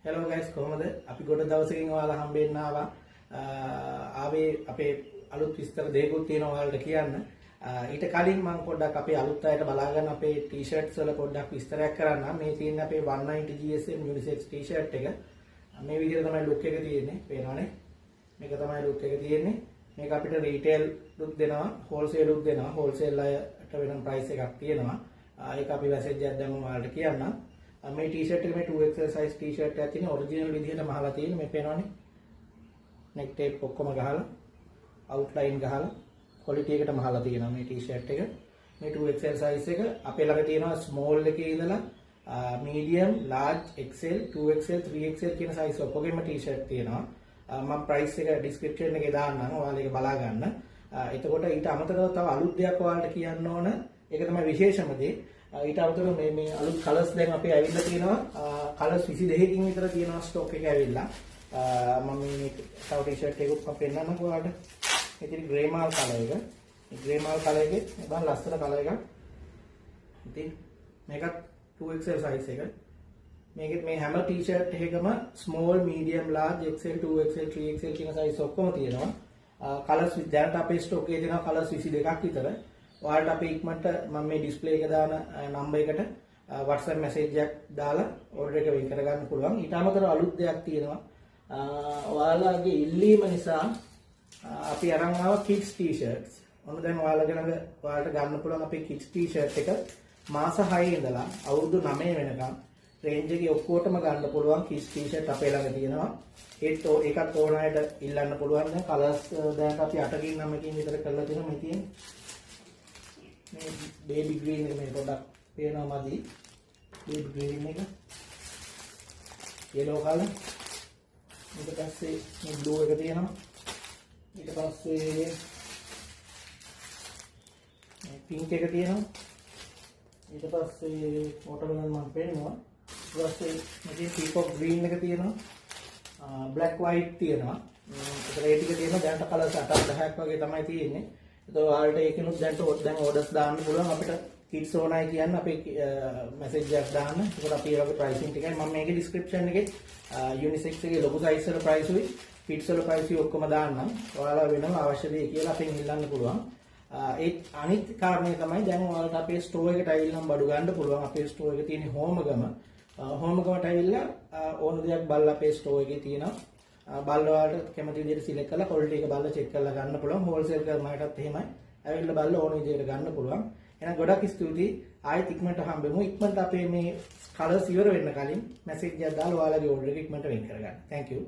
Hello guys, කොහොමද? අපි ගොඩ දවසකින් ඔයාලා හම්බෙන්න ආවා. ආවේ අපේ අලුත් විස්තර දෙකකුත් තියෙනවා ඔයාලට කියන්න. ඊට කලින් මම පොඩ්ඩක් අපේ අලුත් අයට බලා ගන්න අපේ ටී-ෂර්ට්ස් වල පොඩ්ඩක් විස්තරයක් කරන්නම්. මේ තියෙන්නේ අපේ 190 GSM unisex ටී-ෂර්ට් එක. මේ විදිහට තමයි ලුක් එක තියෙන්නේ. පේනවනේ? මේක තමයි ලුක් එක තියෙන්නේ. මේක අපිට රීටේල් ලුක් දෙනවා, හෝල්සේල් ලුක් දෙනවා. හෝල්සේල් අයට වෙනම ප්‍රයිස් එකක් තියෙනවා. ඒක අපි මැසේජ් එකක් දැම්මම ඔයාලට කියන්නම්. මේ ටී-ෂර්ට් එක මේ 2XL size ටී-ෂර්ට් එකක් තියෙන ඔරිජිනල් විදිහට මහලා තියෙන මේ පේනවනේ නෙක් ටේප් ඔක්කොම ගහලා අවුට්ලයින් ගහලා ක්වොලිටි එකට මහලා තියෙනවා මේ ටී-ෂර්ට් එක මේ 2XL size එක අපේ ළඟ තියෙනවා ස්මෝල් එකේ ඉඳලා medium large XL 2XL 3XL කියන size ඔක්කොගෙම ටී-ෂර්ට් තියෙනවා මම ප්‍රයිස් එක ඩිස්ක්‍රිප්ෂන් එකේ දාන්නම් ඔයාලා ඒක බලා ගන්න එතකොට ඊට අමතරව තව අලුත් දෙයක් ඔයාලට කියන්න ඕන ඒක තමයි විශේෂම දේ ඊට අමතරව මේ අලුත් කලර්ස් දැන් අපේ ඇවිල්ලා තියෙනවා කලර්ස් 22කින් විතර තියෙනවා ස්ටොක් එක ඇවිල්ලා මම මේ තව ටී-ෂර්ට් එකක් මම පෙන්නන්නකෝ ඔයාලට ඉතින් ග්‍රේ මාල් කලර් එක මේ ග්‍රේ මාල් කලර් එකේ බං ලස්සන කලර් එකක් ඉතින් මේකත් 2XL size එක මේකෙත් මේ හැම T-shirt එකකම small medium large XL 2XL 3XL කියන size ඔක්කොම තියෙනවා කලර්ස් දැනට අපේ ස්ටොක් එකේ තියෙනවා කලර්ස් 22ක් විතර ඔයාලට අපේ ඉක්මනට මම මේ ඩිස්ප්ලේ එක දාන නම්බර් එකට WhatsApp මැසේජ් එකක් දාලා ඕඩර් එක වෙන් කරගන්න පුළුවන්. ඊට අමතරව අලුත් දෙයක් තියෙනවා. ඔයාලගේ ඉල්ලීම නිසා අපි අරන් ආවා kids t-shirts. ඔන්න දැන් ඔයාලට ගන්න පුළුවන් අපේ kids t-shirt එක මාස 6 ඉඳලා අවුරුදු 9 වෙනකම් රේන්ජ් එකේ ඔක්කොටම ගන්න පුළුවන් kids t-shirt අපේ ළඟ තියෙනවා. ඒකත් ඕන අයට ඉල්ලන්න පුළුවන්. දැන් කලර්ස් දැන් අපි 8කින් 9කින් විතර කරලා තියෙනවා මේ තියෙන්නේ. මේ බේබි ග්‍රීන් එක මේ පොඩක් පේනවා මදි බේබි ග්‍රීන් එක yellow color ඊට පස්සේ මේ බ්ලූ එක තියෙනවා ඊට පස්සේ මේ පින්ක් එක තියෙනවා ඊට පස්සේ watermelon මම පේනවා ඊට පස්සේ මේ peacock green එක තියෙනවා black white තියෙනවා ඒතර ඒ ටික තියෙනවා දැනට කලර්ස් 8-10ක් වගේ තමයි තියෙන්නේ तो ऑलरेडी ඒකිනුත් දැන් ඕඩර්ස් දාන්න පුළුවන් අපිට කිඩ්ස් ඕනයි කියන්න අපේ මැසේජ් එකක් දාන්න. ඒකට අපි ඒ වගේ ප්‍රයිසින් ටිකයි මම මේකේ ඩිස්ක්‍රිප්ෂන් එකේ යුනිසෙක්ස් එකේ ලොකු සයිස් වල ප්‍රයිස් උයි කිඩ්ස් වල ප්‍රයිස් උයි ඔක්කොම දාන්නම්. ඔයාලා වෙනම අවශ්‍ය දේ කියලා අපෙන් ඉල්ලන්න පුළුවන්. ඒ අනිත් කාරණේ තමයි දැන් ඔයාලට අපේ ස්ටෝර් එකට ඇවිල්ලා බඩු ගන්න පුළුවන්. අපේ ස්ටෝර් එකේ තියෙන හෝමගම හෝමගමට ඇවිල්ලා ඕන දෙයක් බලලා අපේ ස්ටෝර් එකේ තියෙනවා. බල්ලවලට කැමති විදිහට සිලෙක්ට් කරලා ක්වොලිටි එක බලලා චෙක් කරලා ගන්න පුළුවන් හෝල්සේල් කරන අයටත් එහෙමයි ඇවිල්ලා බලලා ඕන විදිහට ගන්න පුළුවන් එහෙනම් ගොඩක් ස්තුතියි ආයෙත් ඉක්මනට හම්බෙමු ඉක්මනට අපේ මේ කලර්ස් ඉවර වෙන්න කලින් මැසේජ් එකක් දාලා ඔයාලගේ ඕඩර් එක ඉක්මනට වෙන් කරගන්න thank you